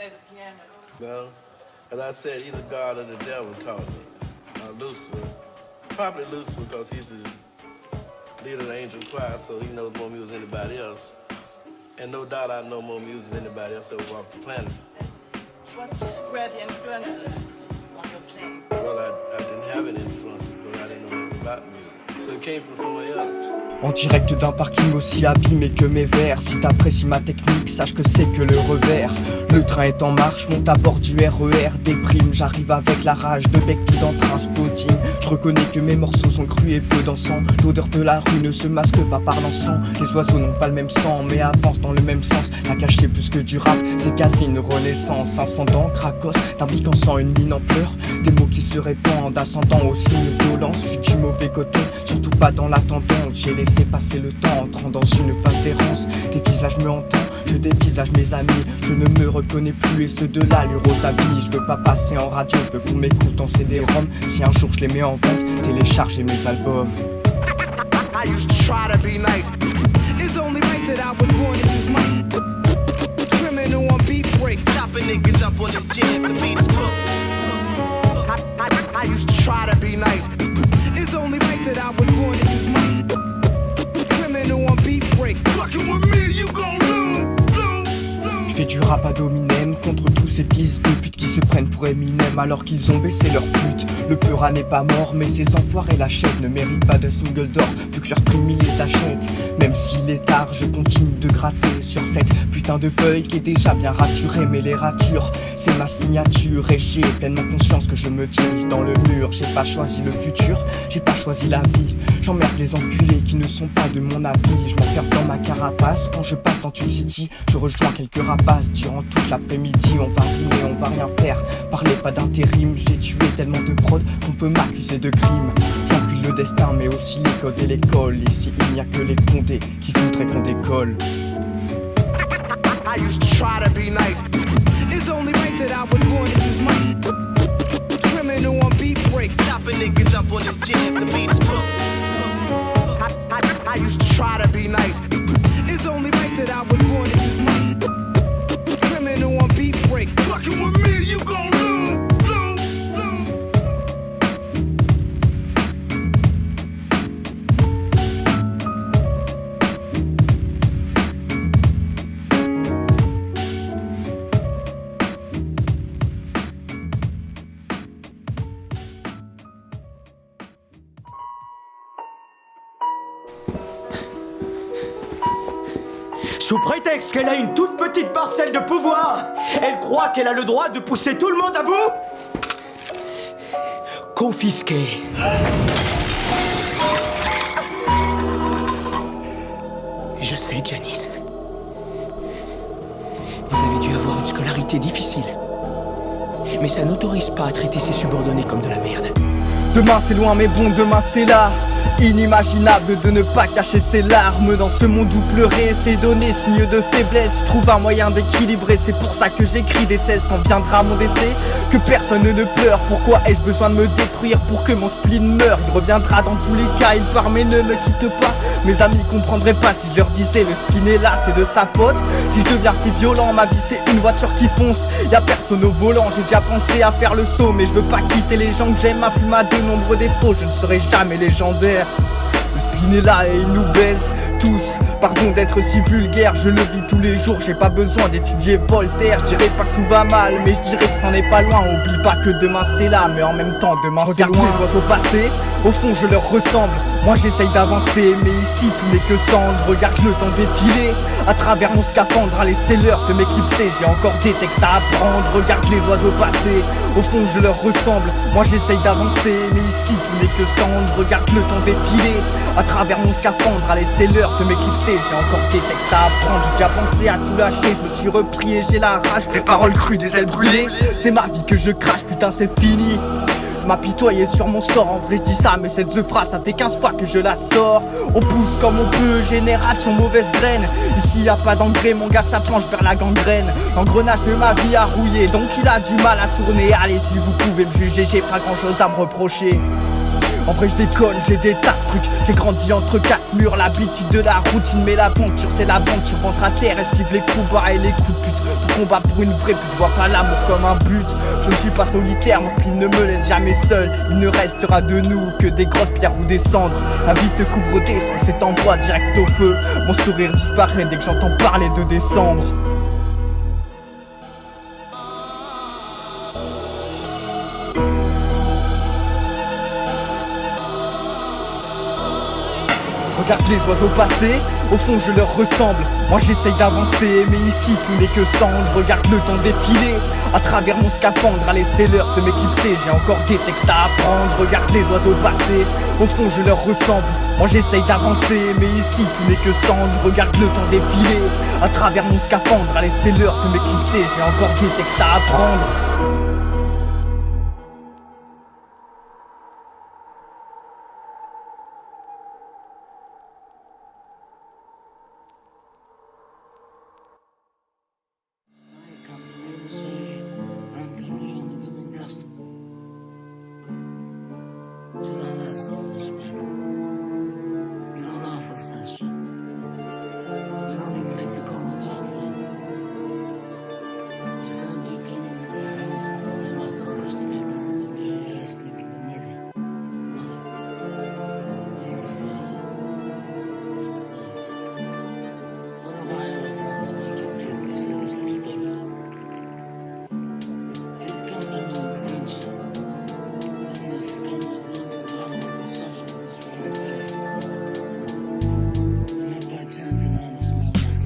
play the piano? Well, as I said, either God or the devil taught me. Lucifer. Probably Lucifer because he's the leader of the angel choir, so he knows more music than anybody else. And no doubt I know more music than anybody else that walked the planet. What were the influences on your playing? Well, I didn't have any influences because I didn't know anything about music. So it came from somewhere else. En direct d'un parking aussi abîmé que mes vers. Si t'apprécies ma technique, sache que c'est que le revers. Le train est en marche, monte à bord du RER. Déprime, j'arrive avec la rage de bec tout dans Transpotting. Je reconnais que mes morceaux sont crus et peu dansants. L'odeur de la rue ne se masque pas par l'encens. Les oiseaux n'ont pas le même sang, mais avancent dans le même sens. La cachée plus que du rap, c'est quasi une renaissance. 500 ans, cracos, d'un bic en sang, une mine en pleurs. Des mots qui se répandent, ascendant aussi une violence. Je suis du mauvais côté, surtout pas dans la tendance. J'ai laissé passer le temps, entrant dans une phase d'errance. Des visages me hantant, je dévisage mes amis. Je ne me reconnais plus et ceux de l'allure aux habits. Je veux pas passer en radio, je veux qu'on m'écoute en CD-ROM. Si un jour je les mets en vente, téléchargez mes albums. I used to try to be nice. It's only right that I was born in these mics. Criminal on beat break, stopping niggas up on this jam. The beat is cooked. I used to try to be nice. It's only right that I was born in these mics. Criminal on beat break, fucking with me, you gon' lose. Je fais du rap ad hominem contre tous ces fils de pute qui se prennent pour Eminem alors qu'ils ont baissé leur flûte. Le Peura n'est pas mort mais ces enfoirés la chaîne ne méritent pas de single d'or vu que leur prix les achète. Même s'il est tard je continue de gratter sur cette putain de feuille qui est déjà bien raturée. Mais les ratures c'est ma signature et j'ai pleinement conscience que je me dirige dans le mur. J'ai pas choisi le futur, j'ai pas choisi la vie. J'emmerde les enculés qui ne sont pas de mon avis. Je m'enferme dans ma carapace quand je passe dans Tune City. Je rejoins quelques rapaces durant toute l'après-midi. On va rimer, on va rien faire. Parlez pas d'intérim, j'ai tué tellement de prod qu'on peut m'accuser de crime. J'encule le destin mais aussi les codes et l'école. Ici il n'y a que les condés qui voudraient qu'on décolle. I used to try to be nice. It's only right that I was born in these mics. Criminal on beat break, stopping niggas up on this jam. The beat is cooked. I used to try to be nice. It's only right that I was born in these mics. Criminal on beat break, fucking with me, you gon' lose. Sous prétexte qu'elle a une toute petite parcelle de pouvoir, elle croit qu'elle a le droit de pousser tout le monde à bout. Confisqué. Je sais, Janice. Vous avez dû avoir une scolarité difficile. Mais ça n'autorise pas à traiter ses subordonnés comme de la merde. Demain c'est loin mais bon demain c'est là. Inimaginable de ne pas cacher ses larmes. Dans ce monde où pleurer c'est donner signe de faiblesse. Trouve un moyen d'équilibrer, c'est pour ça que j'écris des 16 quand viendra mon décès. Que personne ne pleure, pourquoi ai-je besoin de me détruire pour que mon spleen meure? Il reviendra dans tous les cas, il part mais ne me quitte pas. Mes amis comprendraient pas si je leur disais le spleen est là, c'est de sa faute. Si je deviens si violent, ma vie c'est une voiture qui fonce. Y'a personne au volant, j'ai déjà pensé à faire le saut. Mais je veux pas quitter les gens que j'aime, ma plume a de nombreux défauts. Je ne serai jamais légendaire. Le spleen est là et il nous baise tous. Pardon d'être si vulgaire, je le vis tous les jours. J'ai pas besoin d'étudier Voltaire. Je dirais pas que tout va mal, mais je dirais que ça n'est pas loin. Oublie pas que demain c'est là, mais en même temps demain c'est loin. Regarde les oiseaux passer, au fond je leur ressemble. Moi j'essaye d'avancer, mais ici tout n'est que cendre. Regarde le temps défiler, à travers mon scaphandre. Allez c'est l'heure de m'éclipser, j'ai encore des textes à apprendre. Regarde les oiseaux passer, au fond je leur ressemble. Moi j'essaye d'avancer, mais ici tout n'est que cendre. Regarde le temps défiler, à travers mon scaphandre. Allez c'est l'heure de m'éclipser, j'ai encore des textes à apprendre. J'ai déjà pensé à tout lâcher, je me suis repris et j'ai la rage. Des paroles crues, des ailes brûlées, c'est ma vie que je crache, putain c'est fini. M'apitoyer sur mon sort, en vrai je dis ça mais cette phrase ça fait 15 fois que je la sors. On pousse comme on peut, génération mauvaise graine. Ici y a pas d'engrais, mon gars ça penche vers la gangrène. L'engrenage de ma vie a rouillé, donc il a du mal à tourner. Allez si vous pouvez me juger, j'ai pas grand chose à me reprocher. En vrai je déconne, j'ai des tas de trucs. J'ai grandi entre quatre murs, l'habitude de la routine. Mais l'aventure c'est l'aventure, ventre à terre, esquive les combats et les coups de pute. Tout combat pour une vraie pute, je vois pas l'amour comme un but. Je ne suis pas solitaire, mon spleen ne me laisse jamais seul. Il ne restera de nous que des grosses pierres ou des cendres. La vie te couvre d'essence et t'envoie direct au feu. Mon sourire disparaît dès que j'entends parler de décembre. Regarde les oiseaux passer, au fond je leur ressemble. Moi j'essaye d'avancer, mais ici tout n'est que cendre. Regarde le temps défiler, à travers mon scaphandre. Allez c'est l'heure de m'éclipser, j'ai encore des textes à apprendre. Regarde les oiseaux passer, au fond je leur ressemble. Moi j'essaye d'avancer, mais ici tout n'est que cendre. Regarde le temps défiler, à travers mon scaphandre. Allez c'est l'heure de m'éclipser, j'ai encore des textes à apprendre.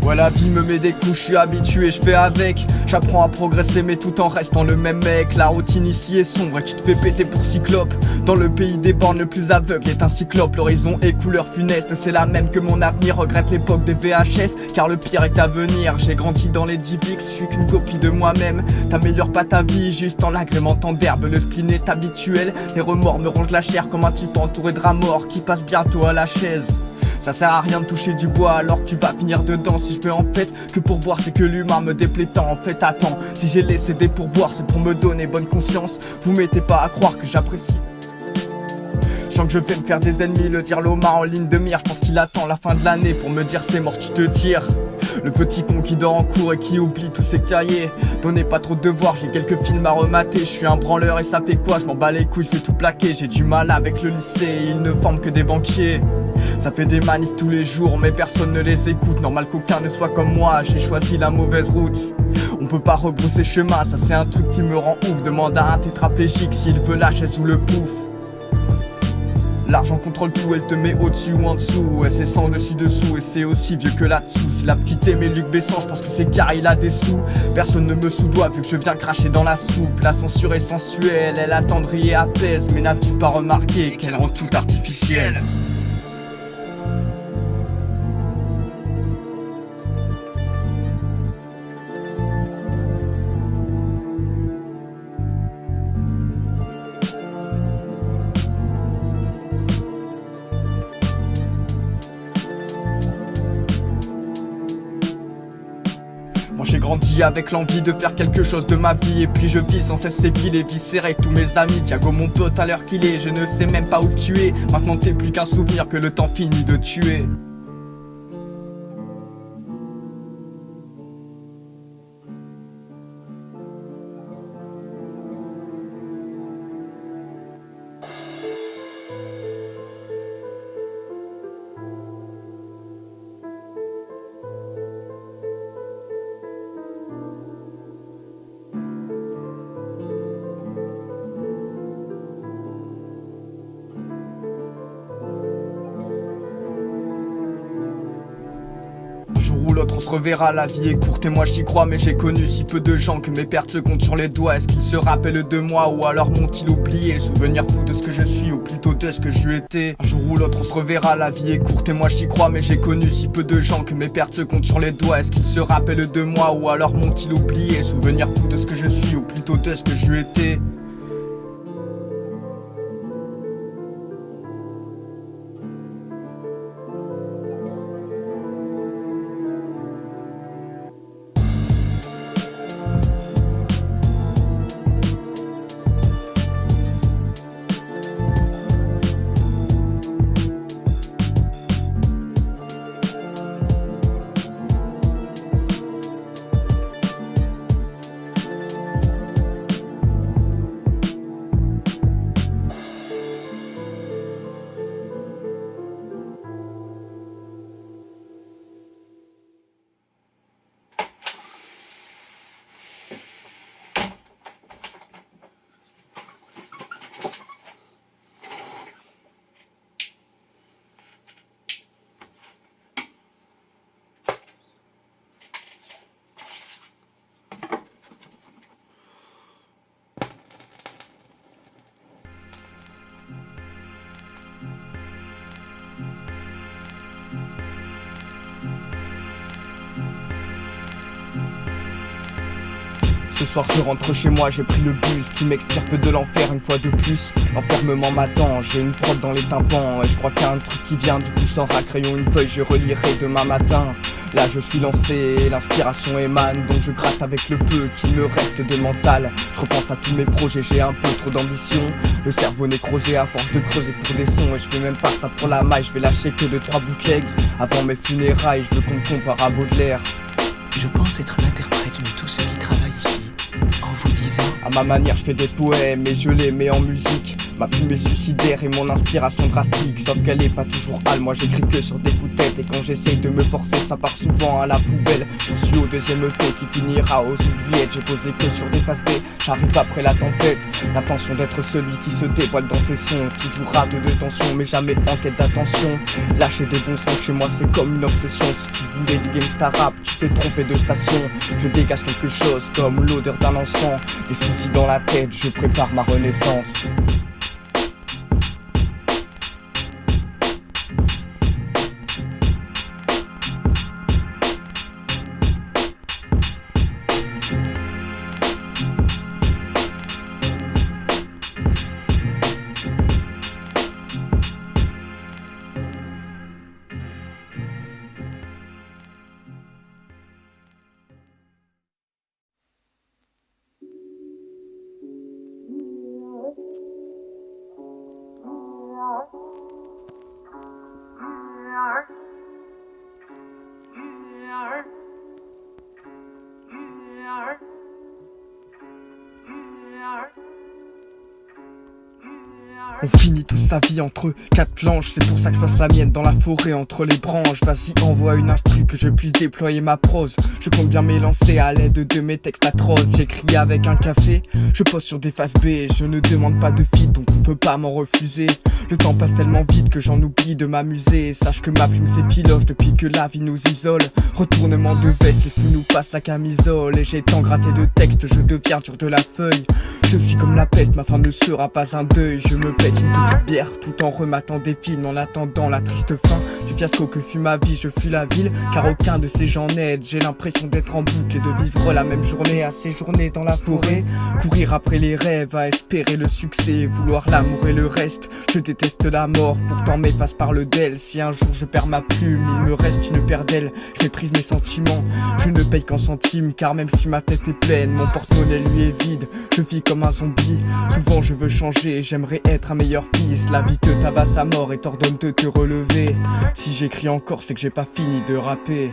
Ouais la vie me met des coups, je suis habitué, je fais avec. J'apprends à progresser mais tout en restant le même mec. La routine ici est sombre et tu te fais péter pour cyclope. Dans le pays des bornes le plus aveugle est un cyclope. L'horizon est couleur funeste, c'est la même que mon avenir. Regrette l'époque des VHS car le pire est à venir. J'ai grandi dans les DivX, je suis qu'une copie de moi-même. T'améliores pas ta vie juste en l'agrémentant d'herbe. Le spleen est habituel, les remords me rongent la chair comme un type entouré de rats morts qui passe bientôt à la chaise. Ça sert à rien de toucher du bois alors que tu vas finir dedans. Si je veux en fait que pour boire c'est que l'humain me déplaît tant. En fait attends, si j'ai laissé des pourboires c'est pour me donner bonne conscience. Vous mettez pas à croire que j'apprécie. Je sens que je vais me faire des ennemis, le dire Loma en ligne de mire. Je pense qu'il attend la fin de l'année pour me dire c'est mort tu te tires. Le petit con qui dort en cours et qui oublie tous ses cahiers. Donnez pas trop de devoirs, j'ai quelques films à remater. Je suis un branleur et ça fait quoi, je m'en bats les couilles, je vais tout plaquer. J'ai du mal avec le lycée, ils ne forment que des banquiers. Ça fait des manifs tous les jours mais personne ne les écoute. Normal qu'aucun ne soit comme moi, j'ai choisi la mauvaise route. On peut pas rebrousser chemin, ça c'est un truc qui me rend ouf. Demande à un tétraplégique s'il veut la chaise ou le pouf. L'argent contrôle tout, elle te met au-dessus ou en dessous. Elle c'est sans dessus dessous et c'est aussi vieux que là-dessous. Si la petite aimait Luc Besson, je pense que c'est car il a des sous. Personne ne me soudoie vu que je viens cracher dans la soupe. La censure est sensuelle, elle attendrit et apaise. Mais n'as-tu pas remarqué qu'elle rend tout artificiel? J'ai grandi avec l'envie de faire quelque chose de ma vie. Et puis je vis sans cesse ces villes éviscérées. Tous mes amis, Thiago mon pote à l'heure qu'il est. Je ne sais même pas où tu es. Maintenant t'es plus qu'un souvenir que le temps finit de tuer. L'autre on se reverra, la vie est courte et moi j'y crois. Mais j'ai connu si peu de gens que mes pertes se comptent sur les doigts. Est-ce qu'ils se rappellent de moi ou alors m'ont-ils oublié? Le souvenir fou de ce que je suis ou plutôt de ce que je étais. Un jour ou l'autre on se reverra, la vie est courte et moi j'y crois. Mais j'ai connu si peu de gens que mes pertes se comptent sur les doigts. Est-ce qu'ils se rappellent de moi ou alors m'ont-ils oublié? Le souvenir fou de ce que je suis ou plutôt de ce que je étais. Ce soir je rentre chez moi, j'ai pris le bus qui m'extirpe de l'enfer une fois de plus. L'enfermement m'attend, j'ai une prod dans les tympans et je crois qu'il y a un truc qui vient, du coup sors à crayon une feuille, je relirai demain matin. Là je suis lancé, l'inspiration émane, donc je gratte avec le peu qu'il me reste de mental. Je repense à tous mes projets, j'ai un peu trop d'ambition. Le cerveau nécrosé à force de creuser pour des sons. Et je fais même pas ça pour la maille, je vais lâcher que 2-3 bootlegs avant mes funérailles, je veux qu'on me compare à Baudelaire. Je pense être l'interprète de tous ceux qui travaillent ici, en vous disant... À ma manière je fais des poèmes et je les mets en musique. Ma plume est suicidaire et mon inspiration drastique. Sauf qu'elle est pas toujours hale, moi j'écris que sur des coups de tête. Et quand j'essaye de me forcer ça part souvent à la poubelle. J'en suis au deuxième EP qui finira aux oubliettes. J'ai posé que sur des faces B, j'arrive après la tempête. L'intention d'être celui qui se dévoile dans ses sons. Toujours rate de tension mais jamais en quête d'attention. Lâcher des bons sons chez moi c'est comme une obsession. Si tu voulais du gangsta rap, tu t'es trompé de station. Je dégage quelque chose comme l'odeur d'un encens. Des soucis dans la tête, je prépare ma renaissance. On finit toute sa vie entre 4 planches, c'est pour ça que je passe la mienne dans la forêt entre les branches. Vas-y envoie une instru que je puisse déployer ma prose. Je compte bien m'élancer à l'aide de mes textes atroces. J'écris avec un café, je pose sur des faces B. Je ne demande pas de feat donc on peut pas m'en refuser. Le temps passe tellement vite que j'en oublie de m'amuser. Sache que ma plume s'effiloche depuis que la vie nous isole. Retournement de veste, les fous nous passent la camisole. Et j'ai tant gratté de textes, je deviens dur de la feuille. Je suis comme la peste, ma fin ne sera pas un deuil. Je me pète une petite bière tout en rematant des films. En attendant la triste fin du fiasco que fut ma vie. Je fuis la ville car aucun de ces gens n'aide. J'ai l'impression d'être en boucle et de vivre la même journée. À séjourner dans la forêt, courir après les rêves, à espérer le succès, vouloir l'amour et le reste. Je déteste la mort, pourtant mes faces parlent d'elle. Si un jour je perds ma plume, il me reste une paire d'ailes. Je méprise mes sentiments, je ne paye qu'en centimes. Car même si ma tête est pleine, mon porte-monnaie lui est vide. Je vis comme un zombie, souvent je veux changer. J'aimerais être un meilleur fils, la vie te tabasse à mort et t'ordonne de te relever. Si j'écris encore c'est que j'ai pas fini de rapper.